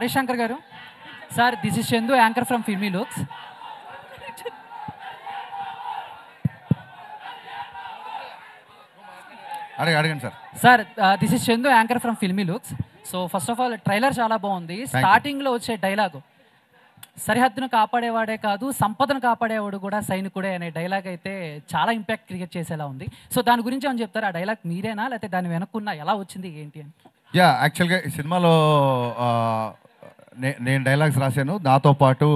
Harishankar garu sir, this is Chandu, anchor from Filmy Looks. అడగండి sir. Sir, this is Chandu, anchor from Filmy Looks. So first of all trailer చాలా బాగుంది. స్టార్టింగ్లో వచ్చే dialogue, సరిహద్దును కాపాడేవాడే కాదు సంపదను కాపాడేవాడు కూడా సైనికుడే అనే డైలాగ్ అయితే చాలా ఇంపాక్ట్ క్రియేట్ చేసేలా ఉంది. సో దాని గురించి ఏమని చెప్తారు? ఆ డైలాగ్ మీరేనా, లేకపోతే దాని వెనక్కున్న ఎలా వచ్చింది ఏంటి అని? యాక్చువల్గా ఈ సినిమాలో నేను డైలాగ్స్ రాశాను. నాతో పాటు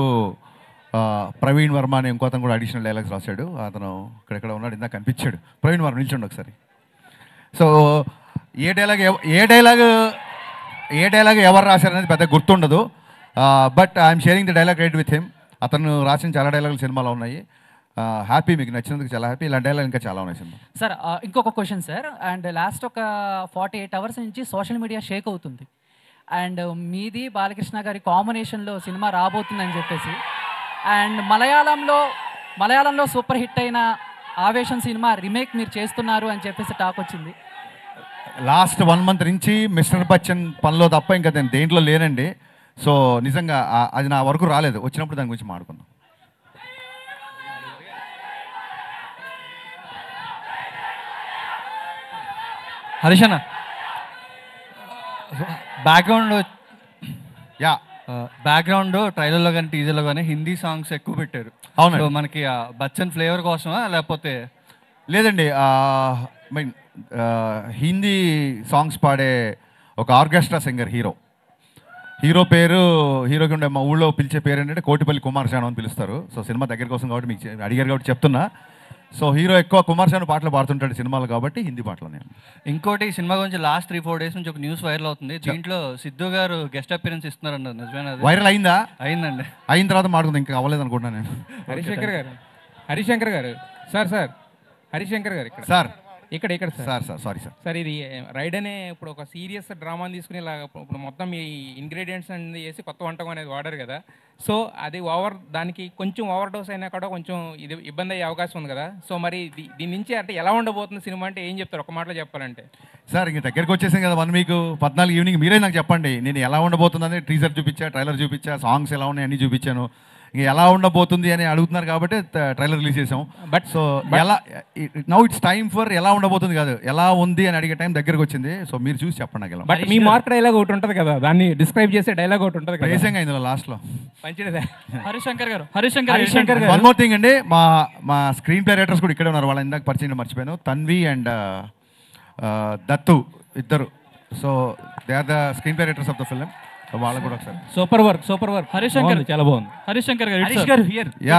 ప్రవీణ్ వర్మ అనే ఇంకోతను కూడా అడిషనల్ డైలాగ్స్ రాశాడు. అతను ఇక్కడెక్కడ ఉన్నాడు, ఇందాక కనిపించాడు. ప్రవీణ్ వర్మ నిల్చండి ఒకసారి. సో ఏ డైలాగ్ ఎవరు రాశారనేది పెద్ద గుర్తుండదు. But I'm sharing the dialogue right with him. అతను రాసిన చాలా డైలాగులు సినిమాలో ఉన్నాయి. హ్యాపీ, మీకు నచ్చినందుకు చాలా హ్యాపీ. ఇలాంటి డైలాగ్ ఇంకా చాలా ఉన్నాయి సినిమా. సార్, ఇంకొక క్వశ్చన్ సార్. అండ్ లాస్ట్ ఒక 48 అవర్స్ నుంచి సోషల్ మీడియా షేక్ అవుతుంది. అండ్ మీది బాలకృష్ణ గారి కాంబినేషన్లో సినిమా రాబోతుందని చెప్పేసి, అండ్ మలయాళంలో సూపర్ హిట్ అయిన ఆవేశం సినిమా రీమేక్ మీరు చేస్తున్నారు అని చెప్పేసి టాక్ వచ్చింది. లాస్ట్ 1 month నుంచి మిస్టర్ బచ్చన్ పనిలో తప్ప ఇంకా నేను దేంట్లో లేనండి. సో నిజంగా అది నా వరకు రాలేదు. వచ్చినప్పుడు దాని గురించి మాట్లాడుకుందాం. హరీషన్న, బ్యాక్గ్రౌండ్ ట్రైలర్లో కానీ టీజర్లో కానీ హిందీ సాంగ్స్ ఎక్కువ పెట్టారు. అవును, మనకి బచ్చన్ ఫ్లేవర్ కోసమా లేకపోతే? లేదండి, మీన్ హిందీ సాంగ్స్ పాడే ఒక ఆర్కెస్ట్రా సింగర్ హీరోకి ఉండే మా ఊళ్ళో పిలిచే పేరు ఏంటంటే కోటిపల్లి కుమార్ శాను అని పిలుస్తారు. సో సినిమా దగ్గర కోసం కాబట్టి మీకు అడిగారు కాబట్టి చెప్తున్నా. సో హీరో ఎక్కువ కుమార్ శాను పాటలు పాడుతుంటాడు సినిమాలు కాబట్టి హిందీ పాటలు. ఇంకోటి, సినిమా గురించి లాస్ట్ 3-4 days నుంచి ఒక న్యూస్ వైరల్ అవుతుంది. దీంట్లో సిద్ధు గారు గెస్ట్ అపియరెన్స్ ఇస్తున్నారన్నారు, నిజమేనా? వైరల్ అయిందా? అయిందండి. అయిన తర్వాత మాట్లాడుకుందాం, ఇంకా అవ్వలేదు అనుకుంటున్నాను నేను. హరిశంకర్ గారు సార్ హరిశంకర్ గారు ఇక్కడ సారీ సార్, ఇది రైడ్ అనే ఇప్పుడు ఒక సీరియస్ డ్రామాని తీసుకుని ఇలా ఇప్పుడు మొత్తం ఈ ఇంగ్రీడియంట్స్ అనేది వేసి కొత్త వంటకం అనేది వాడారు కదా. సో అది దానికి కొంచెం ఓవర్ డోస్ అయినా కూడా కొంచెం ఇది ఇబ్బంది అయ్యే అవకాశం ఉంది కదా. సో మరి దీని నుంచి అంటే ఎలా ఉండబోతుంది సినిమా అంటే ఏం చెప్తారు ఒక మాటలో చెప్పాలంటే? సార్, ఇంక దగ్గరికి వచ్చేసాం కదా 1 week 14 ఈవినింగ్ మీరే నాకు చెప్పండి. నేను ఎలా ఉండబోతుందని టీజర్ చూపించా, ట్రైలర్ చూపించా, సాంగ్స్ ఎలా ఉన్నాయి అన్నీ చూపించాను. ఇంక ఎలా ఉండబోతుంది అని అడుగుతున్నారు కాబట్టి ట్రైలర్ రిలీజ్ చేసాం. బట్ ఎలా నౌ ఇట్స్ టైమ్ ఫర్ ఎలా ఉండబోతుంది కాదు, ఎలా ఉంది అని అడిగే టైం దగ్గరకు వచ్చింది. సో మీరు చూసి చెప్పండి నాకు. బట్ మీ మార్క్ డైలాగ్ ఒకటి ఉంటుంది కదా, దాన్ని డిస్క్రైబ్ చేసే డైలాగ్ ఒకటి ఉంటుంది కదా, నిజంగా ఇందులో లాస్ట్లో మంచిదే. హరిశంకర్ గారు వన్ మోర్ థింగ్ అండి, మా స్క్రీన్ ప్లే రైటర్స్ కూడా ఇక్కడే ఉన్నారు. వాళ్ళ ఇందాక పరిచయం మర్చిపోయాను, తన్వి అండ్ దత్తు ఇద్దరు. So they are the screen play writers of the film. వాళ్ళకు కూడా ఒకసారి సూపర్ వర్క్ హరిశంకర్ చాలా బాగుంది. Harishankar garu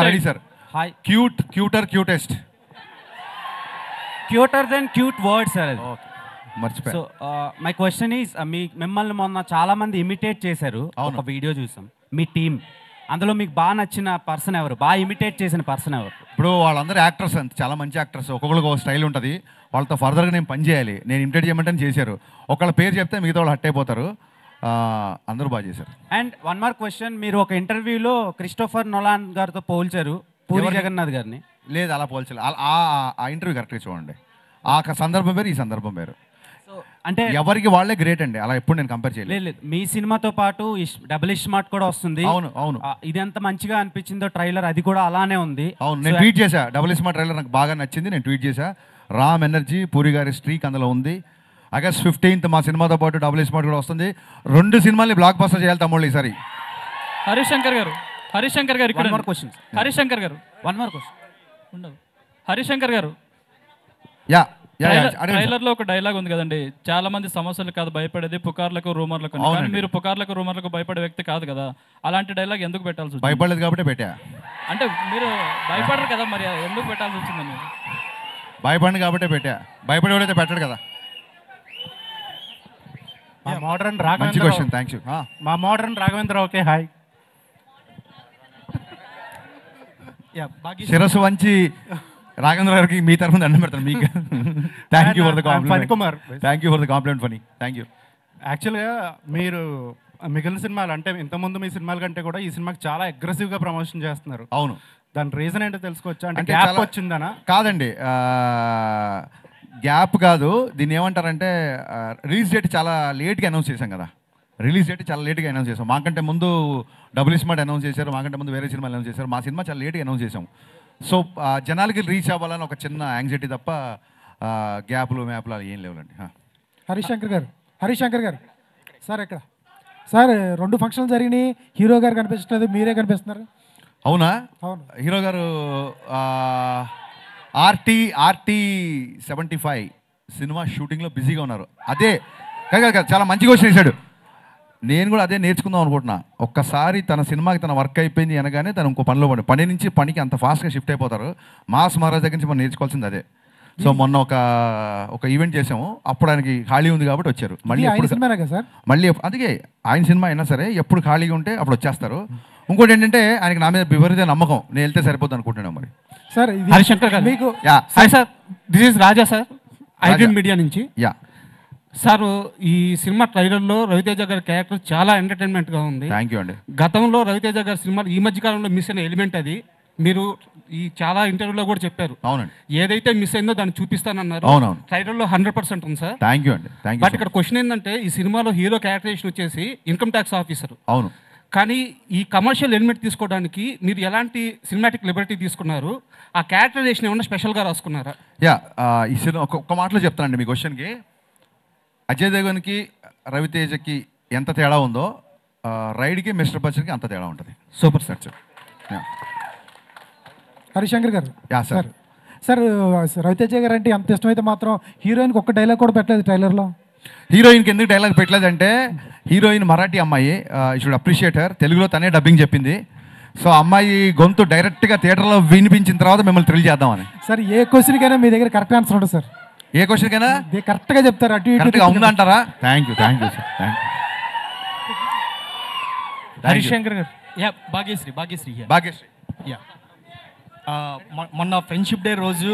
ready sir. Hi. Cutest cuter then cute word sir. మర్చిపోయా. సో మై క్వశ్చన్ ఈజ్, మిమ్మల్ని మొన్న చాలా మంది ఇమిటేట్ చేశారు. ఒక వీడియో చూసాం మీ టీం. అందులో మీకు బాగా నచ్చిన పర్సన్ ఎవరు, బాగా ఇమిటేట్ చేసిన పర్సన్ ఎవరు? ఇప్పుడు వాళ్ళందరూ యాక్టర్స్, అంత చాలా మంచి యాక్టర్స్. ఒక్కొక్కరికి ఒక స్టైల్ ఉంటుంది. వాళ్ళతో ఫర్దర్గా నేను పని చేయాలి. నేను ఇమిటేట్ చేయమంటే చేశారు. ఒకళ్ళ పేరు చెప్తే మిగతా వాళ్ళు హట్ అయిపోతారు. అందరూ బాగా చేశారు. అండ్ వన్ మోర్ క్వశ్చన్, మీరు ఒక ఇంటర్వ్యూలో క్రిస్టోఫర్ నోలాన్ గారితో పోల్చారు పూరి జగన్నాథ్ గారిని. లేదు, అలా పోల్చలేదు. ఆ ఇంటర్వ్యూ కరెక్ట్గా చూడండి. ఆ సందర్భం వేరు, ఈ సందర్భం వేరు. సో అంటే ఎవరికి వాళ్ళే గ్రేట్ అండి. అలా ఎప్పుడు నేను కంపేర్ చేయలేదు. లేదు, మీ సినిమాతో పాటు డబుల్ స్మార్ట్ కూడా వస్తుంది. అవును. ఇది ఎంత మంచిగా అనిపించిందో ట్రైలర్, అది కూడా అలానే ఉంది. అవును, నేను ట్వీట్ చేశా. డబుల్ స్మార్ట్ ట్రైలర్ నాకు బాగా నచ్చింది, నేను ట్వీట్ చేశా. రామ్ ఎనర్జీ, పూరి గారి స్ట్రీక్ అందులో ఉంది. August 15th మా సినిమాతో పాటు డబుల్ స్మార్ట్ కూడా వస్తుంది. 2 సినిమాల్ని బ్లాక్ బస్టర్ చేయాలి తమ్ముళ్ళు ఈసారి. హరిశంకర్ గారు ఇక్కడ వన్ మోర్ క్వశ్చన్. హరిశంకర్ గారు ఉండదు. హరిశంకర్ గారు, ట్రైలర్ లో ఒక డైలాగ్ ఉంది కదండి, చాలా మంది సమస్యలు కాదు భయపడేది, పుకార్లకు రూమర్లకు. కానీ మీరు పుకార్లకు రూమర్లకు భయపడే వ్యక్తి కాదు కదా. అలాంటి డైలాగ్ ఎందుకు పెట్టాల్సి వచ్చింది? భయపడలేదు కాబట్టి పెట్టా. అంటే మీరు భయపడరు కదా, మరి ఎందుకు పెట్టాల్సి వచ్చిందని? భయపడింది కాబట్టి పెట్టా. భయపడేవాడైతే పెట్టాడు కదా. మోడర్న్ మంచి క్వశ్చన్, థ్యాంక్ యూ. మా మోడర్న్ రాఘవేంద్ర. Okay, hi. శిరస్సు వంచి రాఘవేంద్ర గారికి మీ తరఫున దండం పెడతాను మీకు. Thank you for the compliment funny. Thank you. యాక్చువల్గా మీరు మిగిలిన సినిమాలు అంటే ఇంతకుముందు మీ సినిమాల కంటే కూడా ఈ సినిమాకి చాలా అగ్రెసివ్గా ప్రమోషన్ చేస్తున్నారు. అవును, దాని రీజన్ ఏంటో తెలుసుకోవచ్చా? అంటే గ్యాప్ వచ్చిందనా? కాదండి, గ్యాప్ కాదు. దీన్ని ఏమంటారంటే రిలీజ్ డేట్ చాలా లేట్గా అనౌన్స్ చేశాం కదా. రిలీజ్ డేట్ చాలా లేట్గా అనౌన్స్ చేసాం. మాకంటే ముందు డబుల్ స్మార్ట్ అనౌన్స్ చేశారు, మాకంటే ముందు వేరే సినిమా అనౌన్స్ చేశారు. మా సినిమా చాలా లేట్గా అనౌన్స్ చేసాం. సో జనాలకి రీచ్ అవ్వాలని ఒక చిన్న యాంగ్జైటీ తప్ప గ్యాప్లు మ్యాప్లు అలా ఏం లేవులండి. హరీష్ శంకర్ గారు సార్ ఎక్కడ సార్ 2 ఫంక్షన్లు జరిగినాయి, హీరో గారు కనిపించట్లేదు, మీరే కనిపిస్తున్నారు. అవునా? అవును. హీరో గారు ఆర్టీ 75 సినిమా షూటింగ్లో బిజీగా ఉన్నారు. అదే కాదు చాలా మంచి క్వశ్చన్ వేశాడు. నేను కూడా అదే నేర్చుకుందాం అనుకుంటున్నా. ఒక్కసారి తన సినిమాకి తన వర్క్ అయిపోయింది అనగానే తను ఇంకో పనిలో పని నుంచి పనికి అంత ఫాస్ట్గా షిఫ్ట్ అయిపోతారు. మాస్ మహారాజ్ దగ్గర నుంచి మనం నేర్చుకోవాల్సింది అదే. సో మొన్న ఒక ఈవెంట్ చేసాము, అప్పుడు ఆయనకి ఖాళీ ఉంది కాబట్టి వచ్చారు. మళ్ళీ సార్ మళ్ళీ అందుకే ఆయన సినిమా అయినా సరే ఎప్పుడు ఖాళీగా ఉంటే అప్పుడు వచ్చేస్తారు. ఇంకోటి ఏంటంటే ఆయనకి నా మీద విపరీత నమ్మకం, నేను వెళ్తే సరిపోద్ది అనుకుంటున్నాను. మరి సార్ హరిశంకర్ గారు మీకు hi sir, this is Raja sir, iDream media నుంచి. యా సార్, ఈ సినిమా ట్రైలర్లో రవితేజ గారి క్యారెక్టర్ చాలా ఎంటర్టైన్మెంట్గా ఉంది. థ్యాంక్ యూ అండి. గతంలో రవితేజ గారి సినిమా ఈ మధ్య కాలంలో మిస్ అయిన ఎలిమెంట్ అది. మీరు ఈ చాలా ఇంటర్వ్యూలో కూడా చెప్పారు. అవునండి. ఏదైతే మిస్ అయిందో దాన్ని చూపిస్తానన్నారు. అవునవును. ట్రైలర్లో 100% ఉంది సార్. థ్యాంక్ యూ అండి. బట్ ఇక్కడ క్వశ్చన్ ఏంటంటే, ఈ సినిమాలో హీరో క్యారెక్టరేషన్ వచ్చేసి ఇన్కమ్ ట్యాక్స్ ఆఫీసర్. అవును. కానీ ఈ కమర్షియల్ ఎలిమెంట్ తీసుకోవడానికి మీరు ఎలాంటి సినిమాటిక్ లిబర్టీ తీసుకున్నారు? ఆ క్యారెక్టరైజేషన్ ఏమన్నా స్పెషల్గా రాసుకున్నారా? యా ఈ సినిమా ఒక్క మాటలో చెప్తానండి మీ క్వశ్చన్కి. అజయ్ దేవగన్కి రవితేజకి ఎంత తేడా ఉందో రైడ్కి మిస్టర్ బచ్చన్కి అంత తేడా ఉంటుంది. Super sir. హరిశంకర్ గారు యా సార్. సార్ రవితేజ గారు అంటే అంత ఇష్టమైతే మాత్రం హీరోయిన్కి ఒక్క డైలాగ్ కూడా పెట్టలేదు ట్రైలర్లో. హీరోయిన్కి ఎందుకు డైలాగ్ పెట్టలేదంటే, హీరోయిన్ మరాఠీ అమ్మాయి, షుడ్ అప్రిషియేట్ హర్. తెలుగులో తనే డబ్బింగ్ చెప్పింది. సో అమ్మాయి గొంతు డైరెక్ట్గా థియేటర్లో వినిపించిన తర్వాత మిమ్మల్ని థ్రిల్ చేద్దామని. సార్ ఏ క్వశ్చన్కైనా మీ దగ్గర కరెక్ట్ ఆన్సర్ ఉంటుంది సార్. ఏ క్వశ్చన్కైనా కరెక్ట్గా చెప్తారు, అటు ఇటుగా ఉందంటారా? Thank you sir. Thank you. Harishankar గారు. భాగ్యశ్రీ. యా మొన్న ఫ్రెండ్షిప్ డే రోజు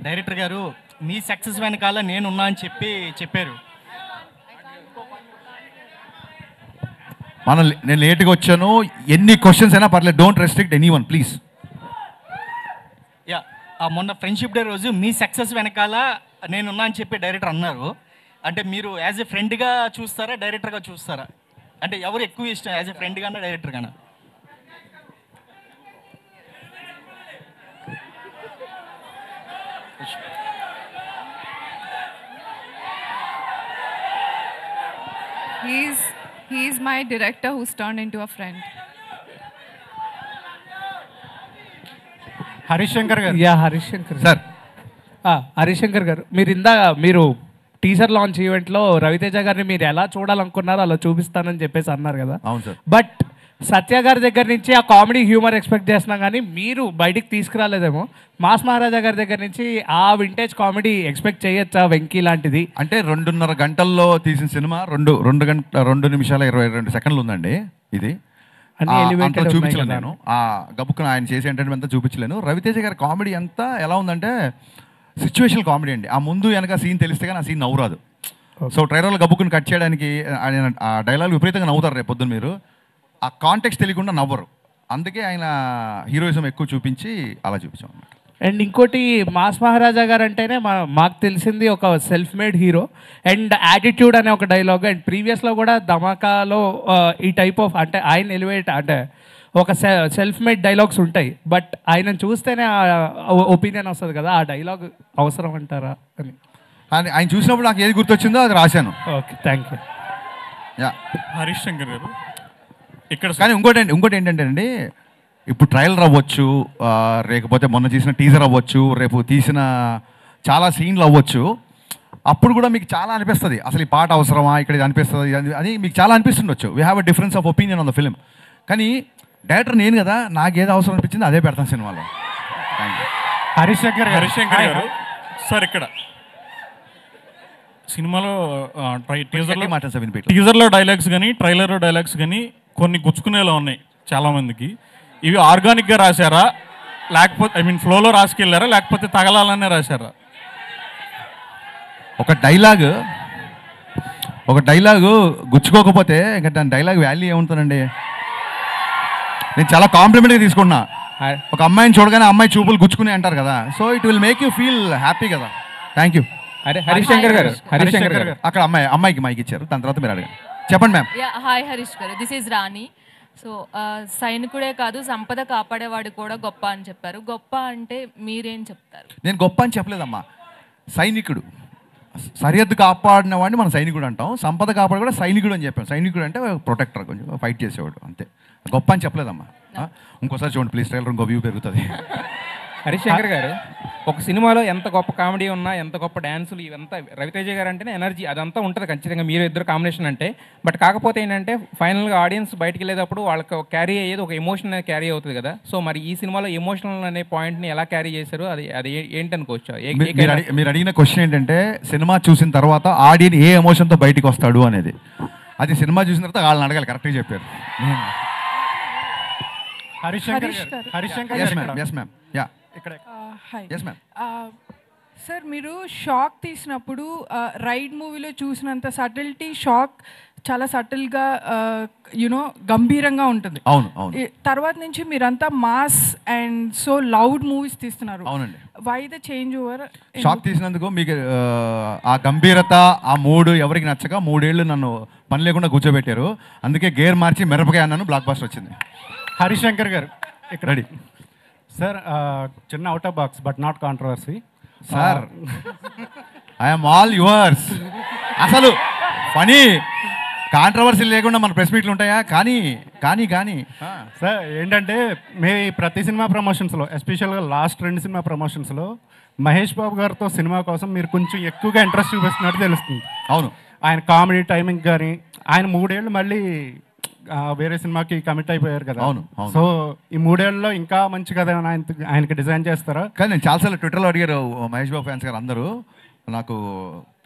డైరెక్టర్ గారు మీ సక్సెస్ వెనకాల నేనున్నా అని చెప్పారు. నేను లేట్గా వచ్చాను, ఎన్ని క్వశ్చన్స్ అయినా పర్లేదు, don't restrict anyone please. Yeah మొన్న ఫ్రెండ్షిప్ డే రోజు మీ సక్సెస్ వెనకాల నేనున్నా అని చెప్పి డైరెక్టర్ అన్నారు. అంటే మీరు యాజ్ ఎ ఫ్రెండ్గా చూస్తారా, డైరెక్టర్గా చూస్తారా? అంటే ఎవరు ఎక్కువ ఇష్టం, as a friend Gaana director Gaana? He's my director who's turned into a friend. Harishankar garu. Sir. Harishankar గారు, మీరు టీజర్ లాంచ్ ఈవెంట్లో రవితేజ గారిని మీరు ఎలా చూడాలనుకున్నారో అలా చూపిస్తానని చెప్పేసి అన్నారు కదా. అవును సార్. బట్ సత్య గారి దగ్గర నుంచి ఆ కామెడీ హ్యూమర్ ఎక్స్పెక్ట్ చేస్తున్నాం, కానీ మీరు బయటికి తీసుకురాలేదేమో. మాస్ మహారాజా గారి దగ్గర నుంచి ఆ వింటేజ్ కామెడీ ఎక్స్పెక్ట్ చేయొచ్చా, వెంకీ లాంటిది? అంటే 2.5 గంటల్లో తీసిన సినిమా 2 నిమిషాల 22 సెకండ్లు ఉందండి. ఇది చూపించలేను నేను. ఆ గబుక్కున ఆయన చేసే ఎంటర్టైన్మెంట్ అంతా చూపించలేను. రవితేజ గారి కామెడీ అంతా ఎలా ఉందంటే సిచ్యువేషనల్ కామెడీ అండి. ఆ ముందు వెనక సీన్ తెలిస్తే కానీ ఆ సీన్ నవ్వురాదు. సో ట్రైలర్లో గబుక్కుని కట్ చేయడానికి ఆయన ఆ డైలాగ్ విపరీతంగా నవ్వుతారు రేపు పొద్దున్న. మీరు ఆ కాంటెక్స్ట్ తెలియకుండా నవ్వరు. అందుకే ఆయన హీరోయిజం ఎక్కువ చూపించి అలా చూపించాం అన్నమాట. అండ్ ఇంకోటి, మాస్ మహారాజా గారు అంటేనే మాకు తెలిసింది ఒక self made hero and attitude అనే ఒక డైలాగ్. అండ్ ప్రీవియస్లో కూడా ధమాకాలో ఈ టైప్ ఆఫ్ అంటే ఆయన ఎలివేట్ అంటే ఒక సెల్ఫ్ మేడ్ డైలాగ్స్ ఉంటాయి. బట్ ఆయన చూస్తేనే ఒపీనియన్ వస్తుంది కదా, ఆ డైలాగ్ అవసరం అంటారా అని. ఆయన చూసినప్పుడు నాకు ఏది గుర్తొచ్చిందో అది రాశాను. Okay, thank you. Yeah Harishankar గారు ఇక్కడ. కానీ ఇంకోటి ఏంటంటే అండి, ఇప్పుడు ట్రైలర్ అవ్వచ్చు, లేకపోతే మొన్న తీసిన టీజర్ అవ్వచ్చు, రేపు తీసిన చాలా సీన్లు అవ్వచ్చు. అప్పుడు కూడా మీకు చాలా అనిపిస్తుంది, అసలు ఈ పాట అవసరమా, ఇక్కడ ఇది అనిపిస్తుంది అని మీకు చాలా అనిపిస్తుండొచ్చు. We have a difference of opinion on the film. కానీ డైరెక్టర్ నేను కదా, నాకు ఏది అవసరం అనిపించింది అదే పెడతాను సినిమాలో. Thank you. Harishankar garu sir, ఇక్కడ సినిమాలో టీజర్లో డైలాగ్స్ కానీ ట్రైలర్లో డైలాగ్స్ కానీ కొన్ని గుచ్చుకునేలా ఉన్నాయి చాలామందికి. ఇవి ఆర్గానిక్గా రాశారా, లేకపోతే ఫ్లోలో రాసుకెళ్ళారా, లేకపోతే తగలాలనే రాశారా? ఒక డైలాగు గుచ్చుకోకపోతే ఇంకా దాని డైలాగ్ వాల్యూ ఏముంటుందండి? నేను చాలా కాంప్లిమెంట్గా తీసుకున్నా. ఒక అమ్మాయిని చూడగానే అమ్మాయి చూపులు గుచ్చుకుని అంటారు కదా, so it will make you feel happy కదా. Thank you. హరిశంకర్ గారు అక్కడ అమ్మాయికి మైక్ ఇచ్చారు, దాని తర్వాత మీరు అడగండి. చెప్పండి మ్యామ్. హాయ్ హరీష్ గారు, దిస్ ఈజ్ రాణి. సో సైనికుడే కాదు సంపద కాపాడేవాడు కూడా గొప్ప అని చెప్పారు. గొప్ప అంటే మీరేం చెప్తారు? నేను గొప్ప అని చెప్పలేదమ్మా. సైనికుడు, సరిహద్దు కాపాడిన వాడిని మనం సైనికుడు అంటాం. సంపద కాపాడు కూడా సైనికుడు అని చెప్పాం. సైనికుడు అంటే ప్రొటెక్టర్, కొంచెం ఫైట్ చేసేవాడు, అంతే. గొప్ప అని చెప్పలేదమ్మా. ఇంకోసారి చూడండి ప్లీజ్, ట్రైలర్ ఇంకో వ్యూ పెరుగుతుంది. హరీష్ శంకర్ గారు, ఒక సినిమాలో ఎంత గొప్ప కామెడీ ఉన్నా, ఎంత గొప్ప డ్యాన్సులు, ఇవంతా రవితేజ గారు అంటేనే ఎనర్జీ అదంతా ఉంటుంది ఖచ్చితంగా, మీరు ఇద్దరు కాంబినేషన్ అంటే. బట్ కాకపోతే ఏంటంటే ఫైనల్గా ఆడియన్స్ బయటికి వెళ్ళేటప్పుడు వాళ్ళకి క్యారీ అయ్యేది ఒక ఎమోషన్ అనేది క్యారీ అవుతుంది కదా. సో మరి ఈ సినిమాలో ఎమోషనల్ అనే పాయింట్ని ఎలా క్యారీ చేశారు, అది ఏంటనుకోవచ్చు? మీరు అడిగిన క్వశ్చన్ ఏంటంటే సినిమా చూసిన తర్వాత ఆడియన్ ఏ ఎమోషన్తో బయటికి వస్తాడు అనేది. అది సినిమా చూసిన తర్వాత వాళ్ళని అడగాలి. కరెక్ట్గా చెప్పారు. హరీష్ శంకర్ గారు. Harish Shankar garu. Yes ma'am. Ya ఇక్కడ. హాయ్. Yes ma'am. సార్, మీరు షాక్ తీసినప్పుడు రైడ్ మూవీలో చూసినంత సటిల్టీ షాక్ చాలా సటిల్గా యునో గంభీరంగా ఉంటుంది. అవును అవును. తర్వాత నుంచి మీరంతా mass and so loud movies తీస్తున్నారు. అవునండి. Why the change over? Shock తీసినందుకు మీకు ఆ గంభీరత, ఆ మూడు ఎవరికి నచ్చక 3 ఏళ్ళు నన్ను పని లేకుండా కూర్చోబెట్టారు. అందుకే గేర్ మార్చి మిరపకాయ అన్నాను, బ్లాక్ బస్టర్ వచ్చింది. హరీష్ శంకర్ గారు ఇక్కడ. Ready sir. చిన్న out of box but not controversy sir. I'm all yours. అసలు పని కాంట్రవర్సీ లేకుండా మన ప్రెస్ మీట్లు ఉంటాయా? కానీ కానీ కానీ సార్ ఏంటంటే ప్రతి సినిమా ప్రమోషన్స్లో, ఎస్పెషల్గా లాస్ట్ 2 సినిమా ప్రమోషన్స్లో మహేష్ బాబు గారితో సినిమా కోసం మీరు కొంచెం ఎక్కువగా ఇంట్రెస్ట్ చూపిస్తున్నట్టు తెలుస్తుంది. అవును. ఆయన కామెడీ టైమింగ్ కానీ, ఆయన 3 ఏళ్ళు మళ్ళీ వేరే సినిమాకి కమిట్ అయిపోయారు కదా. అవును. సో ఈ 3 ఏళ్ళలో ఇంకా మంచి కథ ఆయనకి డిజైన్ చేస్తారా? కానీ నేను చాలాసార్లు ట్విట్టర్లో అడిగారు మహేష్ బాబు ఫ్యాన్స్ గారు అందరూ. నాకు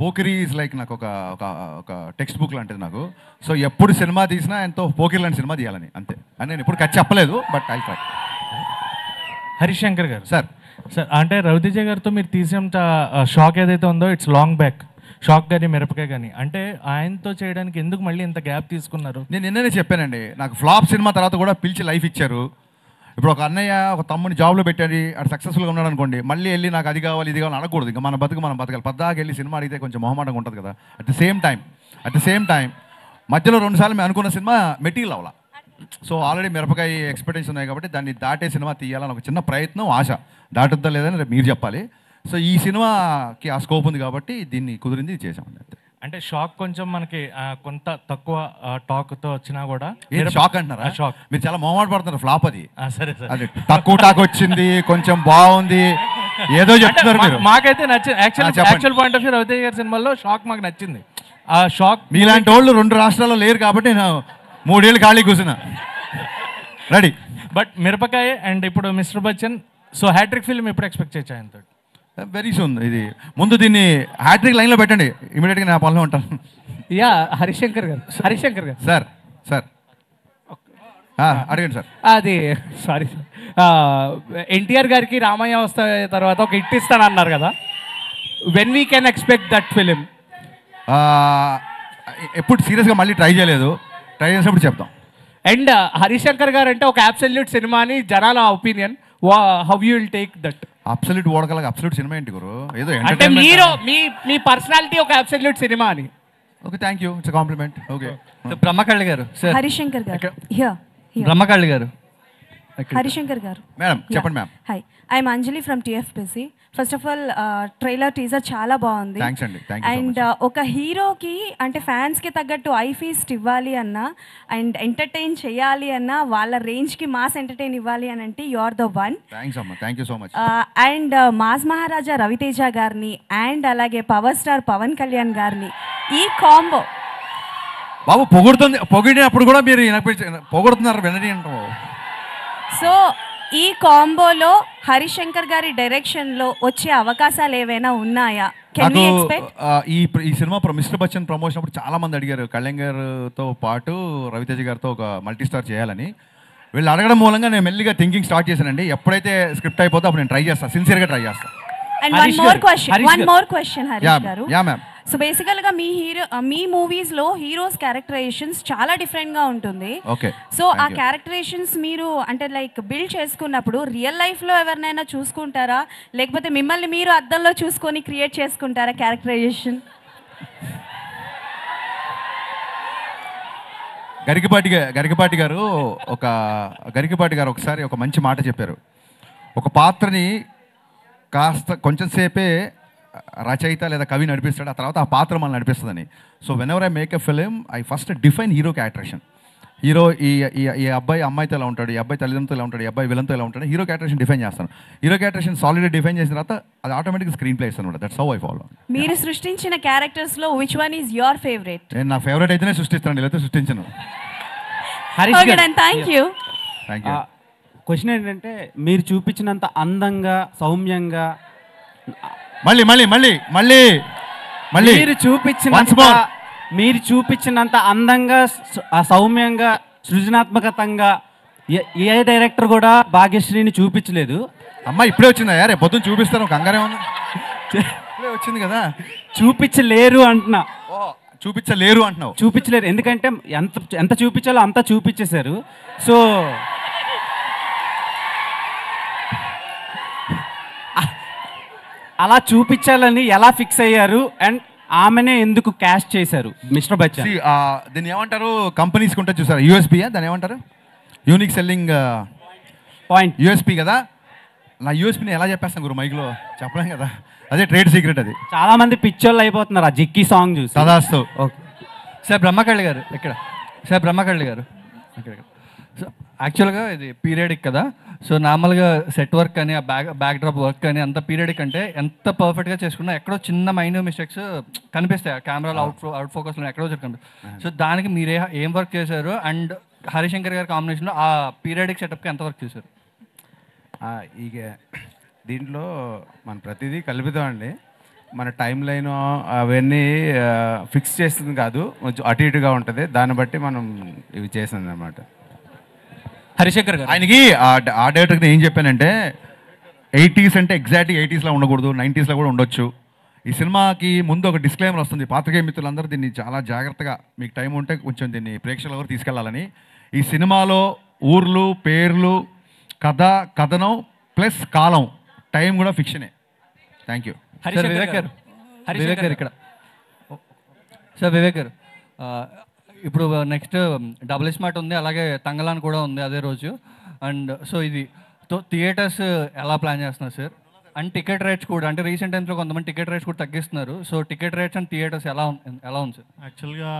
పోకిరీ ఈజ్ లైక్ నాకు ఒక టెక్స్ట్ బుక్ లాంటిది నాకు. సో ఎప్పుడు సినిమా తీసినా ఎంతో పోకిరీ లాంటి సినిమా తీయాలని, అంతే. అని నేను ఇప్పుడు ఖర్చు చెప్పలేదు, but I try. Harish Shankar గారు. సార్. అంటే రవితేజ గారితో మీరు తీసేంత షాక్ ఏదైతే ఉందో ఇట్స్ లాంగ్ బ్యాక్. షాక్ కానీ మిరపకాయ కానీ, అంటే ఆయనతో చేయడానికి ఎందుకు మళ్ళీ ఇంత గ్యాప్ తీసుకున్నారు? నేను నిన్ననే చెప్పానండి, నాకు ఫ్లాప్ సినిమా తర్వాత కూడా పిలిచి లైఫ్ ఇచ్చారు. ఇప్పుడు ఒక అన్నయ్య ఒక తమ్ముని జాబ్లో పెట్టాడు, అటు సక్సెస్ఫుల్గా ఉన్నాడు అనుకోండి, మళ్ళీ వెళ్ళి నాకు అది కావాలి ఇది కావాలి అనకూడదు. ఇంకా మన బతుకు మనం బతకాలి. పద్దాకి వెళ్ళి సినిమా అడిగితే కొంచెం మొహమాటంగా ఉంటుంది కదా. అట్ ద సేమ్ టైం మధ్యలో 2 సార్లు మేము అనుకున్న సినిమా మెటీరియల్ అవ్వాల. సో ఆల్రెడీ మిరపకాయ ఎక్స్పెక్టేషన్ ఉన్నాయి కాబట్టి దాన్ని దాటే సినిమా తీయాలని ఒక చిన్న ప్రయత్నం, ఆశ. దాటుద్దా లేదని రేపు మీరు చెప్పాలి. సో ఈ సినిమాకి ఆ స్కోప్ ఉంది కాబట్టి దీన్ని కుదిరింది చేసామండి, అంతే. అంటే షాక్ కొంచెం మనకి కొంత తక్కువ టాక్తో వచ్చినా కూడా. షాక్ అంటున్నారా? షాక్. మీరు చాలా మొహమాట పడుతున్నారు. ఫ్లాప్ అది. సరే సరే. అది తక్కువ టాక్ వచ్చింది, కొంచెం బాగుంది, ఏదో చెప్తున్నారు మీరు. మాకైతే నచ్చింది. Actual point of view Ravi Teja గారి సినిమాలో షాక్ మాకు నచ్చింది. ఆ షాక్ మీలాంటి వాళ్ళు 2 రాష్ట్రాల్లో లేరు కాబట్టి నేను 3 ఏళ్ళు ఖాళీ కూర్చున్నా. రెడీ. బట్ మిరపకాయ అండ్ ఇప్పుడు mister Bachchan, so hattrick film ఎప్పుడు ఎక్స్పెక్ట్ చేయొచ్చు ఆయనతో? Very soon. ఇది ముందు దీన్ని హ్యాట్రిక్ లైన్లో పెట్టండి, ఇమీడియట్గా నా పనిలో ఉంటాను. యా హరీష్ శంకర్ గారు. హరీష్ శంకర్ గారు. సార్ అడగండి సార్. అది సారీ సార్, ఎన్టీఆర్ గారికి రామయ్య వస్తే తర్వాత ఒక హిట్ ఇస్తానన్నారు కదా, when we can expect that film? ఎప్పుడు సీరియస్గా మళ్ళీ ట్రై చేయలేదు, ట్రై చేసినప్పుడు చెప్తాం. అండ్ హరీష్ శంకర్ గారు అంటే ఒక అబ్సల్యూట్ సినిమా అని జనాల opinion, how you will take that? Absolute ఓడగలగా అబ్సల్యూట్ సినిమా ఏంటి గురు? ఏదో అంటే మీరు మీ పర్సనాలిటీ ఒక అబ్సల్యూట్ సినిమా అని. Okay, thank you, it's compliment. Okay. Brahmakalli garu. Harish Shankar గారు. బ్రహ్మకళ్ళి గారు. హరీష్ శంకర్ గారు. మేడం చెప్పండి. Ma'am. Hi, I'm Anjali from TFPC. First of all trailer teaser చాలా బాగుంది. అండ్ ఒక హీరోకి అంటే ఫ్యాన్స్కి తగ్గట్టు ఐ ఫీస్ట్ ఇవ్వాలి అన్నా అండ్ ఎంటర్టైన్ చేయాలి అన్నా వాళ్ళ రేంజ్కి మాస్ ఎంటర్టైన్ ఇవ్వాలి అని అంటే you are the one. Thank you so much. And mass Maharaja Ravi Teja గారిని అండ్ అలాగే పవర్ స్టార్ పవన్ కళ్యాణ్ గారిని ఈ కాంబో. బాబు పొగిడినప్పుడు కూడా మీరు పొగుడుతున్నారు, వినడి అంటాం. సో ఈ కాంబోలో హరీష్ శంకర్ గారి డైరెక్షన్లో వచ్చే అవకాశాలు ఏవైనా ఉన్నాయా? నాకు ఈ సినిమా మిస్టర్ బచ్చన్ ప్రమోషన్ అప్పుడు చాలా మంది అడిగారు కళ్యాణ్ గారితో పాటు రవితేజ గారితో ఒక మల్టీ స్టార్ చేయాలని. వీళ్ళు అడగడం మూలంగా నేను మెల్లిగా థింకింగ్ స్టార్ట్ చేశానండి. ఎప్పుడైతే స్క్రిప్ట్ అయిపోతే అప్పుడు నేను ట్రై చేస్తాను, సిన్సియర్గా ట్రై చేస్తాను. And one more question Harish garu. Yeah ma'am. So బేసికల్గా మీ మూవీస్లో హీరోస్ క్యారెక్టరైజేషన్స్ చాలా డిఫరెంట్గా ఉంటుంది. సో ఆ క్యారెక్టరైజేషన్స్ మీరు అంటే లైక్ బిల్డ్ చేసుకున్నప్పుడు రియల్ లైఫ్లో ఎవరినైనా చూసుకుంటారా, లేకపోతే మిమ్మల్ని మీరు అద్దంలో చూసుకొని క్రియేట్ చేసుకుంటారా క్యారెక్టరైజేషన్? గరికపాటి గారు ఒకసారి ఒక మంచి మాట చెప్పారు. ఒక పాత్రని కాస్త కొంచెం సేపే రచయిత లేదా కవి నడిపిస్తాడు, ఆ తర్వాత ఆ పాత్ర మనల్ని నడిపిస్తుందని. So whenever I make a film I first define hero characterisation. Hero ఈ అబ్బాయి అమ్మాయితో ఎలా ఉంటాడు, ఈ అబ్బాయి తల్లిదండ్రులతో ఎలా ఉంటాడు, ఈ అబ్బాయి విలన్తో ఎలా ఉంటాడు, హీరో క్యారెక్టరేషన్ డిఫైన్ చేస్తాను. హీరో క్యారెక్టరేషన్ సాలిడ్గా డిఫైన్ చేసిన తర్వాత అది ఆటోమేటిక్గా స్క్రీన్ ప్లే ఇస్తాను. That's how I follow. మీరు సృష్టించిన క్యారెక్టర్స్లో which one is your favourite? నేను నా ఫేవరెట్ అయితేనే సృష్టిస్తాను, లేకపోతే సృష్టించను. Thank you. క్వశ్చన్ ఏంటంటే మీరు చూపించినంత అందంగా సౌమ్యంగా మళ్ళీ మీరు చూపించినంత అందంగా సౌమ్యంగా సృజనాత్మకతంగా ఏ డైరెక్టర్ కూడా భాగ్యశ్రీని చూపించలేదు. అమ్మ ఇప్పుడే వచ్చిందా యారే, పొద్దున్న చూపిస్తాను, కంగారే ఉంది. ఇప్పుడే వచ్చింది కదా. చూపించలేరు అంటున్నావు. చూపించలేరు ఎందుకంటే ఎంత చూపించాలో అంతా చూపించేశారు. సో అలా చూపించాలని ఎలా ఫిక్స్ అయ్యారు అండ్ ఆమెనే ఎందుకు క్యాష్ చేశారు మిస్టర్ బచ్చన్? దీన్ని ఏమంటారు, కంపెనీస్కి ఉంటుంది చూసారు, యూఎస్పీయా దాన్ని ఏమంటారు, యూనిక్ సెల్లింగ్ పాయింట్, యూఎస్పీ కదా. నా యూఎస్పీని ఎలా చెప్పేస్తాను గురు, మైక్లో చెప్పలేం కదా, అదే ట్రేడ్ సీక్రెట్. అది చాలా మంది పిక్చర్లు అయిపోతున్నారు ఆ జిక్కి సాంగ్ చూసి. సదాస్తు. ఓకే సార్, బ్రహ్మకళ్ళి గారు ఇక్కడ సో యాక్చువల్గా ఇది పీరియడిక్ కదా. సో నార్మల్గా సెట్ వర్క్ అని ఆ బ్యాక్ డ్రాప్ వర్క్ అని అంత పీరియడిక్ అంటే ఎంత పర్ఫెక్ట్గా చేసుకున్నా ఎక్కడో చిన్న మైనర్ మిస్టేక్స్ కనిపిస్తాయి కెమెరాలో అవుట్ ఫోకస్లో ఎక్కడో కనిపిస్తాయి. సో దానికి మీరే ఏం వర్క్ చేశారు అండ్ హరిశంకర్ గారి కాంబినేషన్లో ఆ పీరియడిక్ సెటప్కి ఎంత వర్క్ చేశారు? ఇక దీంట్లో మన ప్రతిదీ కలుపుతాం అండి. మన టైం లైన్ అవన్నీ ఫిక్స్ చేస్తుంది కాదు, కొంచెం అటు ఇటుగా ఉంటుంది, దాన్ని బట్టి మనం ఇవి చేసింది అనమాట. హరిశంకర్ గారు ఆయనకి ఆ డైరెక్టర్కి ఏం చెప్పానంటే 80s అంటే ఎగ్జాక్ట్గా 80sలో ఉండకూడదు, 90sలో కూడా ఉండొచ్చు. ఈ సినిమాకి ముందు ఒక డిస్క్లైమర్ వస్తుంది, పాత్రికేయ మిత్రులందరూ దీన్ని చాలా జాగ్రత్తగా మీకు టైం ఉంటే కొంచెం దీన్ని ప్రేక్షకుల వరకు తీసుకెళ్లాలని. ఈ సినిమాలో ఊర్లు, పేర్లు, కథనం ప్లస్ కాలం, టైం కూడా ఫిక్షనే. Thank you. వివేక్ గారు ఇక్కడ. సార్ వివేక్ గారు, ఇప్పుడు నెక్స్ట్ డబుల్ స్మార్ట్ ఉంది, అలాగే తంగలాన్ కూడా ఉంది అదే రోజు. అండ్ సో ఇది థియేటర్స్ ఎలా ప్లాన్ చేస్తున్నారు సార్? అండ్ టికెట్ రేట్స్ కూడా, అంటే రీసెంట్ టైమ్స్లో కొంతమంది టికెట్ రేట్స్ కూడా తగ్గిస్తున్నారు. So ticket rates and theatres ఎలా ఉంది సార్? యాక్చువల్గా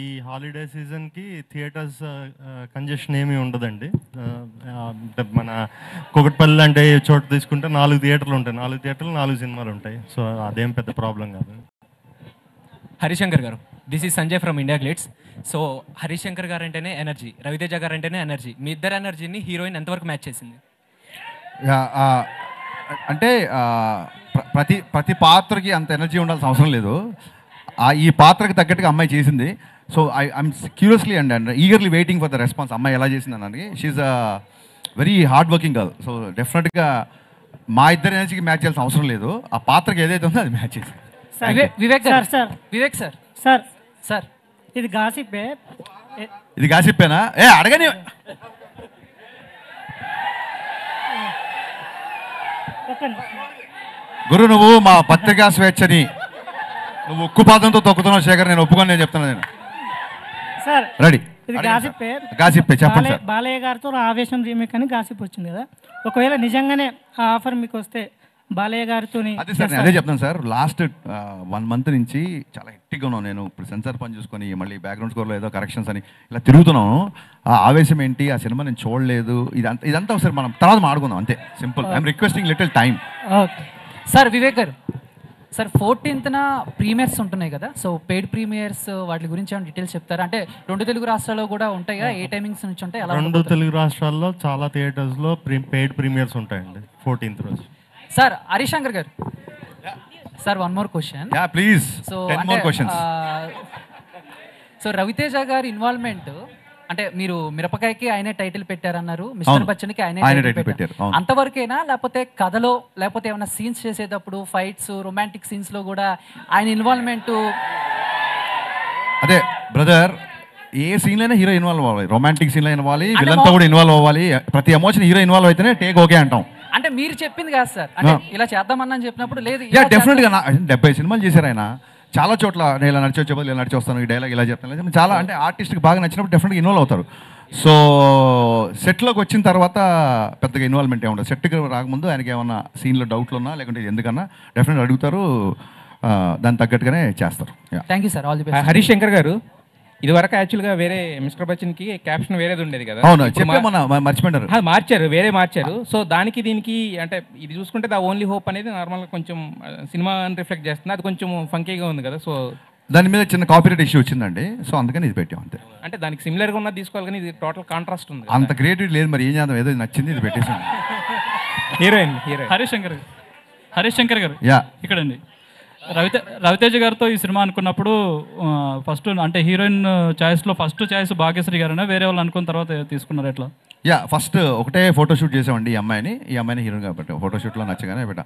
ఈ హాలిడే సీజన్కి థియేటర్స్ కంజెషన్ ఏమీ ఉండదండి. మన కూకట్పల్లి అంటే చోటు తీసుకుంటే 4 థియేటర్లు ఉంటాయి, 4 థియేటర్లు 4 సినిమాలు ఉంటాయి. సో అదేం పెద్ద ప్రాబ్లం కాదు. హరిశంకర్ గారు, this is Sanjay from India glitz. So Harishankar గారు అంటేనే ఎనర్జీ, రవితేజ గారు అంటేనే ఎనర్జీ. మీ ఇద్దరు ఎనర్జీని హీరోయిన్ ఎంతవరకు మ్యాచ్ చేసింది? అంటే ప్రతి పాత్రకి అంత ఎనర్జీ ఉండాల్సిన అవసరం లేదు. ఈ పాత్రకి తగ్గట్టుగా అమ్మాయి చేసింది. So I'm curiously and eagerly waiting for the response. అమ్మాయి ఎలా చేసింది అన్నది. She's a very hard working girl. So definitely మా ఇద్దరు ఎనర్జీకి మ్యాచ్ చేయాల్సిన అవసరం లేదు. ఆ పాత్రకి ఏదైతే ఉందో అది మ్యాచ్ చేసింది. సార్ ఇది గాసిప్పే. ఇది గాసిప్పేనా? అడగని. గురు, నువ్వు మా పత్రికా స్వేచ్ఛని నువ్వు ఉక్కుపాదంతో తొక్కుతున్నావు శేఖర్, నేను ఒప్పుకొని నేను చెప్తున్నా. నేను సార్ రెడీ. ఇది గాసిప్పే. చెప్పండి సార్. బాలయ్య గారితో ఆవేశం రీమేక్ అని గాసిప్ వచ్చింది కదా, ఒకవేళ నిజంగానే ఆ ఆఫర్ మీకు వస్తే బాలయ్య గారితో? అదే సార్, నేను అదే చెప్తాను సార్. లాస్ట్ 1 month నుంచి చాలా హెక్టిక్గా ఉన్నాను. నేను ఇప్పుడు సెన్సార్ పని చూసుకొని మళ్ళీ బ్యాక్గ్రౌండ్ స్కోర్లో ఏదో కరెక్షన్స్ అని ఇలా తిరుగుతున్నాను. ఆ ఆవేశం ఏంటి, ఆ సినిమా నేను చూడలేదు, ఇదంతా ఒకసారి మనం తర్వాత మాడుకుందాం అంతే. Simple. I'm requesting little time. Sir Vivek గారు, సార్ 14th ప్రీమియర్స్ ఉంటున్నాయి కదా, సో పెయిడ్ ప్రీమియర్స్ వాటి గురించి ఏమైనా డీటెయిల్స్ చెప్తారా? అంటే 2 తెలుగు రాష్ట్రాల్లో కూడా ఉంటాయి కదా, ఏ టైమింగ్స్ నుంచి ఉంటాయి? 2 తెలుగు రాష్ట్రాల్లో చాలా థియేటర్స్లో పెయిడ్ ప్రీమియర్స్ ఉంటాయండి 14th రోజు. Sir Harishankar garu, sir 1 more question. Please. So 10 more questions. So Ravi Teja గారి ఇన్వాల్వ్మెంట్ అంటే మీరు మిరపకాయకి ఆయనే టైటిల్ పెట్టారన్నారు, మిస్టర్ బచ్చన్కి ఆయనే టైటిల్ పెట్టారు, అంతవరకేనా? లేకపోతే కథలో, లేకపోతే ఏమైనా సీన్స్ చేసేటప్పుడు ఫైట్స్, రొమాంటిక్ సీన్స్ లో కూడా ఆయన ఇన్వాల్వ్మెంట్? అదే బ్రదర్, ఏ సీన్లైనా హీరో ఇన్వాల్వ్ అవ్వాలి. రొమాంటిక్ సీన్లో ఇన్వాల్వ్, విలన్తో కూడా ఇన్వాల్వ్ అవ్వాలి. ప్రతి ఎమోషన్ హీరో ఇన్వాల్వ్ అయితేనే టేక్ ఓకే అంటాం. అంటే మీరు చెప్పింది కాదు సార్, అంటే ఇలా చేద్దామని చెప్పినప్పుడు లేదు. డెఫినెట్గా 70 సినిమాలు చేశారు ఆయన. చాలా చోట్ల నేను ఇలా నడిచి వచ్చే బదులు ఇలా నడిచి వస్తాను, ఈ డైలాగ్ ఇలా చెప్తాను, చాలా అంటే ఆర్టిస్ట్కి బాగా నచ్చినప్పుడు డెఫినెట్గా ఇన్వాల్వ్ అవుతారు. సో సెట్లోకి వచ్చిన తర్వాత పెద్దగా ఇన్వాల్వ్మెంట్ ఏముండదు. సెట్కి రాకముందు ఆయనకి ఏమన్నా సీన్లో డౌట్లు ఉన్నా లేకుంటే ఎందుకన్నా డెఫినెట్గా అడుగుతారు, దానికి తగ్గట్టుగానే చేస్తారు. Thank you sir, all the best. Harish Shankar గారు, ఇది వరకు యాక్చువల్గా వేరే మిస్టర్ బచ్చన్కి క్యాప్షన్ వేరేది ఉండేది కదా. అవును, చెప్పేమన్నా మర్చిపోయారు, మార్చారు, వేరే మార్చారు. సో దానికి దీనికి అంటే ఇది చూసుకుంటే ద ఓన్లీ హోప్ అనేది నార్మల్గా కొంచెం సినిమా రిఫ్లెక్ట్ చేస్తుంది, అది కొంచెం ఫంకీగా ఉంది కదా. సో దాని మీద చిన్న కాపీరైట్ ఇష్యూ వచ్చిందండి, సో అందుకని ఇది పెట్టాం అంతే. అంటే దానికి సిమిలర్గా ఉన్నది తీసుకోవాలి కానీ ఇది టోటల్ కాంట్రాస్ట్ ఉంది. అంత క్రియేటివిటీ లేదు, మరి ఏం చేద్దాం, ఏదో నచ్చింది ఇది పెట్టేసాం. హీరోయిన్ హరీష్ శంకర్ గారు యా ఇక్కడండి. రవితేజ గారితో ఈ సినిమా అనుకున్నప్పుడు ఫస్ట్ అంటే హీరోయిన్ చాయిస్లో ఫస్ట్ చాయిస్ భాగ్యశ్రీ గారైనా వేరే వాళ్ళు అనుకున్న తర్వాత తీసుకున్నారు ఎట్లా? యా, ఫస్ట్ ఒకటే ఫోటోషూట్ చేసామండి ఈ అమ్మాయిని హీరోయిన్ కాబట్టి ఫోటోషూట్లో నచ్చగానే పెట్టా.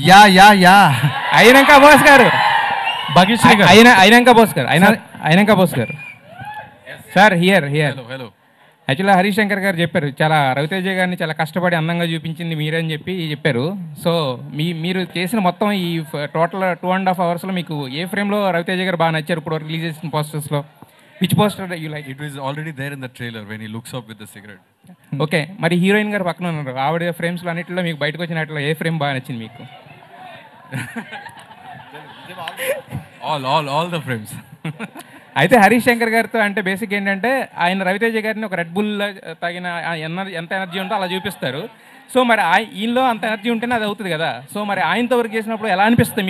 యా యా యా అయినాక బోస్ గారు, భాగ్యశ్రీ గారు అయినాక బోస్ గారు, అయినాక బోస్ గారు సార్ హియర్ హలో. యాక్చువల్గా హరీష్ శంకర్ గారు చెప్పారు, చాలా రవితేజ గారిని చాలా కష్టపడి అందంగా చూపించింది మీరే అని చెప్పారు. సో మీరు చేసిన మొత్తం ఈ టోటల్ 2.5 అవర్స్లో మీకు ఏ ఫ్రేమ్లో రవితేజ గారు బాగా నచ్చారు ఇప్పుడు రిలీజ్ చేసిన పోస్టర్స్లో? Which poster you like? It was already there in the trailer when he looks up with the cigarette. Okay, మరి హీరోయిన్ గారు పక్కన ఉన్నారు, ఆవిడ ఫ్రేమ్స్లో అన్నింటిలో మీకు బయటకు వచ్చినట్లో ఏ ఫ్రేమ్ బాగా నచ్చింది మీకు? all the frames. అయితే హరీష్ శంకర్ గారితో అంటే బేసిక్ ఏంటంటే ఆయన రవితేజ గారిని ఒక రెడ్ బుల్ తాగిన ఎంత ఎనర్జీ ఉందో అలా చూపిస్తారు. సో మరి ఈయనలో అంత ఎనర్జీ ఉంటేనే అది అవుతుంది కదా. సో మరి ఆయనతో వర్క్ చేసినప్పుడు ఎలా అనిపిస్తుంది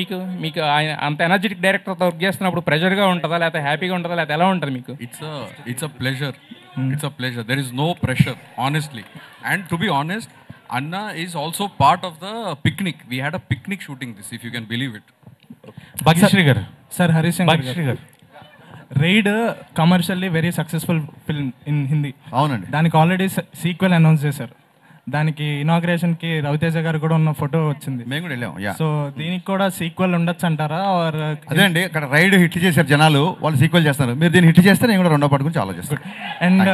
మీకు ఆయన అంత ఎనర్జెటిక్ డైరెక్టర్తో వర్క్ చేస్తున్నప్పుడు ప్రెషర్గా ఉంటుందా, లేకపోతే హ్యాపీగా ఉంటుందా, లేకపోతే ఎలా ఉంటుంది మీకు? It's a pleasure. It's a pleasure. There is no pressure, honestly. And to be honest, Anna is also part of the picnic. We had a picnic shooting this, if you can believe it. Bhagyashree గారు. Sir Harish Shankar garu, Raid commercially very successful film in Hindi. అవునండి. దానికి already sequel announce చేశారు. దానికి ఇనాగ్రేషన్కి రవితేజ గారు కూడా ఉన్న photo వచ్చింది, మేము కూడా వెళ్ళాం. సో దీనికి కూడా సీక్వెల్ ఉండొచ్చు అంటారా? అదే అండి, ఇక్కడ రైడ్ హిట్ చేశారు జనాలు, వాళ్ళు సీక్వెల్ చేస్తారు, మీరు దీన్ని హిట్ చేస్తే నేను కూడా రెండో పాటు గురించి ఆలోచిస్తాను. And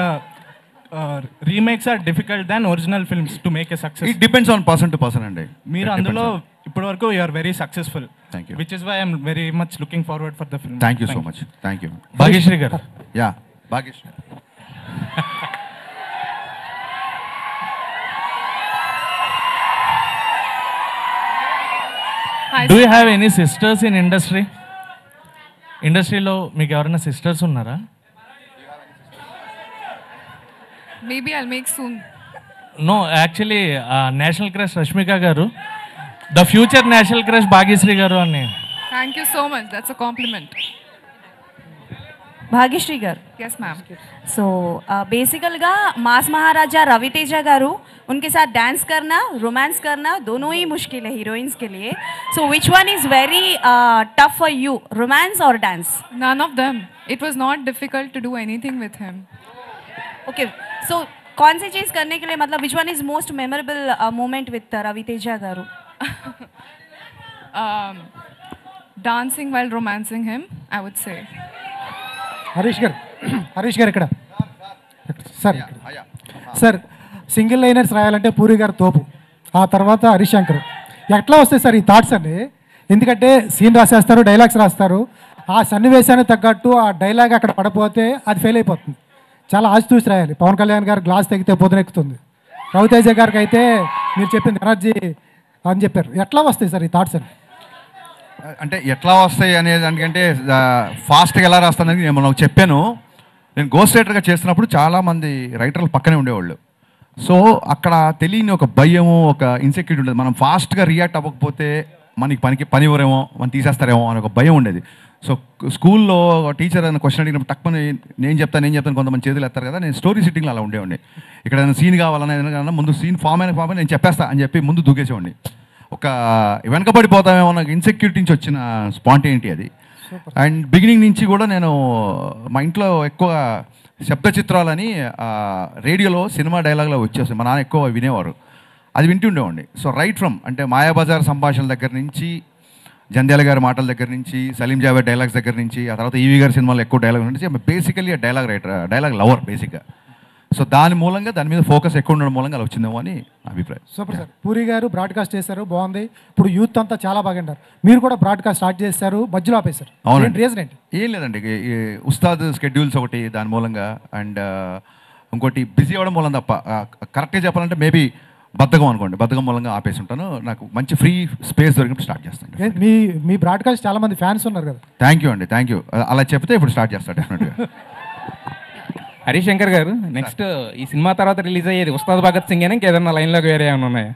remakes are difficult than original films to make a success. It depends on person to person అండి. మీరు అందులో ఇప్పటి వరకు you are very successful, which is why I'm very much looking forward for the film. Thank you so much. Thank you Bhagyashree garu. Yeah Bhagyashree. Do you have any sisters in ఇండస్ట్రీలో మీకు ఎవరైనా sisters ఉన్నారా? Maybe I'll make soon. No, actually national crush Rashmika garu, the future national crush Bhagyashree garu అని. Thank you so much. That's a compliment. Bhagyashree గారు. Yes, ma'am. So बेसिकल मास महाराजा रवितेजा गारू उनके साथ dance करना, romance करना दोनों ही मुश्किल है हीरोइंस के लिए. So which one is very tough for you, romance or dance? None of them. It was not difficult to do anything with him. Okay, so कौन सी चीज़ करने के लिए, मतलब which one is most memorable moment with Raviteja garu? Dancing while romancing him, I would say. Harish గారు ఇక్కడ sir single liners రాయాలంటే పూరి గారు తోపు, ఆ తర్వాత హరీష్ శంకర్. ఎట్లా వస్తాయి సార్ ఈ థాట్స్ అండి? ఎందుకంటే సీన్ రాసేస్తారు, డైలాగ్స్ రాస్తారు, ఆ సన్నివేశానికి తగ్గట్టు ఆ డైలాగ్ అక్కడ పడపోతే అది ఫెయిల్ అయిపోతుంది. చాలా ఆచితూచి రాయాలి. పవన్ కళ్యాణ్ గారు గ్లాస్ తెగితే పొద్దునెక్కుతుంది, రవితేజ గారికి అయితే మీరు చెప్పింది ఎనర్జీ అని చెప్పారు. ఎట్లా వస్తాయి సార్ ఈ థాట్స్ అండి? అంటే ఎట్లా వస్తాయి అనేది దానికంటే ఫాస్ట్గా ఎలా రాస్తానని నేను మనకు చెప్పాను. నేను గోస్ట్ రైటర్గా చేస్తున్నప్పుడు చాలామంది రైటర్లు పక్కనే ఉండేవాళ్ళు. సో అక్కడ తెలియని ఒక భయము, ఒక ఇన్సెక్యూరిటీ ఉండేది. మనం ఫాస్ట్గా రియాక్ట్ అవ్వకపోతే మనకి పని ఇవ్వరేమో, మనం తీసేస్తారేమో అని ఒక భయం ఉండేది. సో స్కూల్లో టీచర్ అని క్వశ్చన్ అడిగినప్పుడు తక్కువ నేను చెప్తాను కొంతమంది చేతులు ఎత్తారు కదా, నేను స్టోరీ సిట్టింగ్లో అలా ఉండేవాడిని. ఇక్కడ ఏదైనా సీన్ కావాలన్నా ఏదైనా ముందు సీన్ ఫామ్ అయిన నేను చెప్పేస్తా అని చెప్పి ముందు దూకేసేవాడిని. ఒక వెనకబడిపోతామేమో నాకు ఇన్సెక్యూరిటీ నుంచి వచ్చిన స్పాంటేనిటీ అది. అండ్ బిగినింగ్ నుంచి కూడా నేను మా ఇంట్లో ఎక్కువ శబ్ద చిత్రాలని రేడియోలో సినిమా డైలాగ్లో వచ్చేస్తాయి, మా నాన్న ఎక్కువ వినేవారు, అది వింటూ ఉండేవాడిని. సో రైట్ ఫ్రమ్ అంటే మాయాబజార్ సంభాషణల దగ్గర నుంచి, జంధ్యాల గారి మాటల దగ్గర నుంచి, సలీం జావేద్ డైలాగ్స్ దగ్గర నుంచి, ఆ తర్వాత ఈవీ గారి సినిమాలో ఎక్కువ డైలాగ్ నుంచి basically dialogue writer, dialogue lover బేసిక్గా. సో దాని మూలంగా దాని మీద ఫోకస్ ఎక్కువ ఉండడం మూలంగా అలా వచ్చిందేమో అని నా అభిప్రాయం. Super sir. పూరి గారు బ్రాడ్కాస్ట్ చేశారు, బాగుంది. ఇప్పుడు యూత్ అంతా చాలా బాగా అంటారు. మీరు కూడా బ్రాడ్కాస్ట్ స్టార్ట్ చేశారు, మధ్యలో ఆపేశారు. అవునండి. రీజన్ ఏంటి? ఏం లేదండి, ఈ ఉస్తాద్ స్కెడ్యూల్స్ ఒకటి దాని మూలంగా, అండ్ ఇంకోటి బిజీ అవ్వడం మూలం తప్ప, కరెక్ట్గా చెప్పాలంటే మేబీ బద్ధకం అనుకోండి, బద్ధకం మూలంగా ఆపేసి ఉంటాను. నాకు మంచి ఫ్రీ స్పేస్ దొరికినప్పుడు స్టార్ట్ చేస్తాను. మీ బ్రాడ్కాస్ట్ చాలా మంది ఫ్యాన్స్ ఉన్నారు కదా. థ్యాంక్ యూ అండి, థ్యాంక్ యూ. అలా చెప్తే ఇప్పుడు స్టార్ట్ చేస్తాను డెఫినెట్గా. హరీష్ శంకర్ గారు, నెక్స్ట్ ఈ సినిమా తర్వాత రిలీజ్ అయ్యేది ఉస్తాద్ భగత్ సింగ్ అని ఇంకేదన్నా లైన్లోకి వేరే ఏమైనా ఉన్నాయా?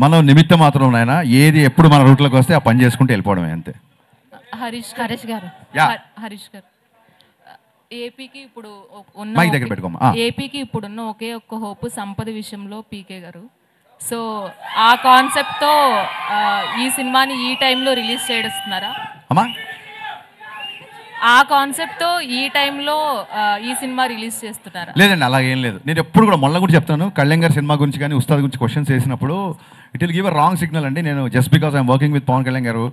మనం నిమిత్తం మాత్రం నాయన, ఏది ఎప్పుడు మన రూట్లోకి వస్తే ఆ పని చేసుకుంటూ వెళ్ళిపోవడమే అంతే. హరీష్ గారు, హరీష్ గారు, ఏపీకి ఇప్పుడు మైక్ దగ్గర పెట్టుకోమ్మా. ఏపీకి ఇప్పుడున్న ఒకే ఒక్క హోప్ సంపద విషయంలో పీకే గారు. సో ఆ కాన్సెప్ట్తో ఈ సినిమాని ఈ టైంలో రిలీజ్ చేస్తున్నారా? అమ్మా, ఆ కాన్సెప్ట్తో ఈ టైంలో ఈ సినిమా రిలీజ్ చేస్తున్నారా? లేదండి, అలాగేం లేదు. నేను ఎప్పుడు కూడా మొన్న కూడా చెప్తాను, కళ్యాణ్ గారి సినిమా గురించి కానీ ఉస్తాద్ గురించి క్వశ్చన్స్ వేసినప్పుడు it will give a wrong signal అండి. నేను just because I'm working with Pawan Kalyan garu,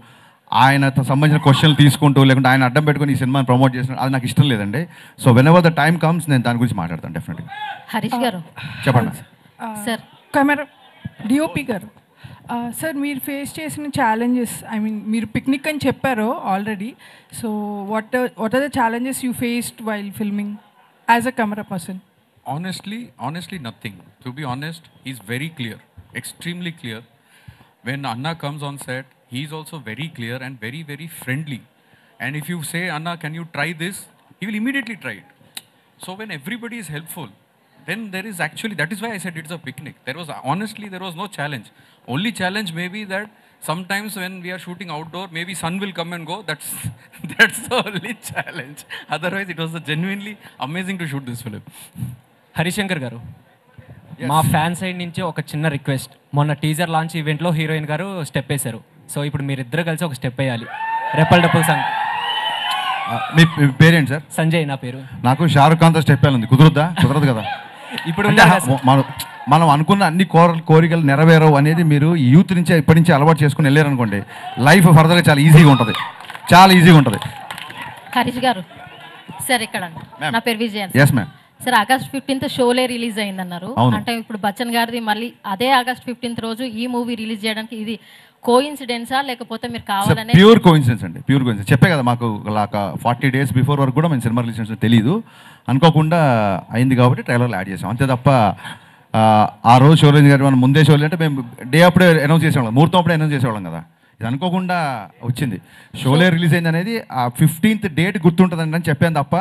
ఆయనతో సంబంధించిన క్వశ్చన్లు తీసుకుంటూ లేకుంటే ఆయన అడ్డం పెట్టుకుని ఈ సినిమాని ప్రమోట్ చేసిన అది నాకు ఇష్టం లేదండి. So whenever the time comes నేను దాని గురించి మాట్లాడతాను డెఫినెట్గా. హరీష్ గారు చెప్పండి sir. Camera DOP garu, sir మీరు ఫేస్ చేసిన ఛాలెంజెస్, ఐ మీన్ మీరు పిక్నిక్ అని చెప్పారు already. So what are the challenges you faced while filming as a camera person? Honestly, nothing. To be honest, he's very clear, extremely clear. When Anna comes on set, he's also very clear and very, very friendly. And if you say, Anna, can you try this? He will immediately try it. So when everybody is helpful, then there is actually, that is why I said it's a picnic. There was no challenge. Only challenge may be that sometimes when we are shooting outdoor, maybe sun will come and go. That's the only challenge. Otherwise, it was genuinely amazing to shoot this film. Harishankar గారు, మా fan side నుంచి ఒక చిన్న request. మొన్న teaser launch ఈవెంట్లో heroine గారు step వేశారు. So ఇప్పుడు మీరిద్దరు కలిసి ఒక స్టెప్ వేయాలి. రెప్పల్ డప్పుల్ సాంగ్. మీ పేరేంటి సార్? సంజయ్ నా పేరు. నాకు షారుఖ్ ఖాన్తో స్టెప్ వేయాలి. కుదరదు కదా. ఇప్పుడు మనం అనుకున్న అన్ని కోరికలు నెరవేరవు అనేది మీరు యూత్ నుంచి ఇప్పటి నుంచి అలవాటు చేసుకుని వెళ్ళారనుకోండి, లైఫ్ ఫర్దర్గా చాలా ఈజీగా ఉంటుంది, చాలా ఈజీగా ఉంటుంది. హరీష్ గారు సార్, ఇక్కడ నా పేరు Vijayan. Yes ma'am. Sir, August 15th Sholay release అయిందన్నారు. అవును. అంటే ఇప్పుడు బచ్చన్ గారిది మళ్ళీ అదే ఆగస్ట్ 15th రోజు ఈ మూవీ రిలీజ్ చేయడానికి ఇది కోఇన్సిడెన్సా లేకపోతే మీరు కావాలనే? ప్యూర్ కోఇన్సిడెన్స్ అండి, ప్యూర్ కోఇన్సిడెన్స్. చెప్పే కదా, మాకు 40 days బిఫోర్ వరకు కూడా మేము సినిమా రిలీజ్ చేసిన తెలియదు, అనుకోకుండా అయింది కాబట్టి ట్రైలర్లో యాడ్ చేసాం అంతే తప్ప ఆ రోజు షోరేజ్ గారు మనం ముందే షోలు అంటే మేము డే అప్పుడే అనౌన్స్ చేసేవాళ్ళం, ముహూర్తం అప్పుడే అనౌన్స్ చేసేవాళ్ళం కదా. ఇది అనుకోకుండా వచ్చింది. షోలే రిలీజ్ అయింది అనేది ఆ 15th డేట్ గుర్తుంటుందండి అని చెప్పాను తప్ప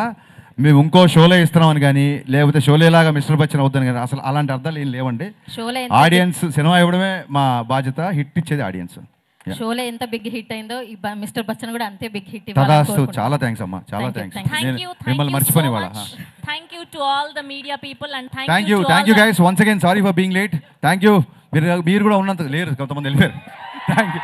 మేము ఇంకో షోలే ఇస్తున్నామని కానీ లేకపోతే షోలేలాగా మిస్టర్ బచ్చన్ అవుద్దని కానీ అసలు అలాంటి అర్థాలు ఏం లేవండి. ఆడియన్స్ సినిమా ఇవ్వడమే మా బాధ్యత, హిట్ ఇచ్చేది ఆడియన్స్. షోలే ఎంత బిగ్ హిట్ అయిందో మిస్టర్ బచ్చన్ కూడా అంతే బిగ్ హిట్ తదాస్తు. చాలా థ్యాంక్స్ అమ్మా, చాలా థ్యాంక్స్. మిమ్మల్ని మర్చిపోయి వాళ్ళ. Thank you to all the media people and thank you guys once again. Sorry for being late. Thank you. మీరు కూడా ఉన్నంత లేరు, కొంతమంది వెళ్ళిపోయారు. Thank you.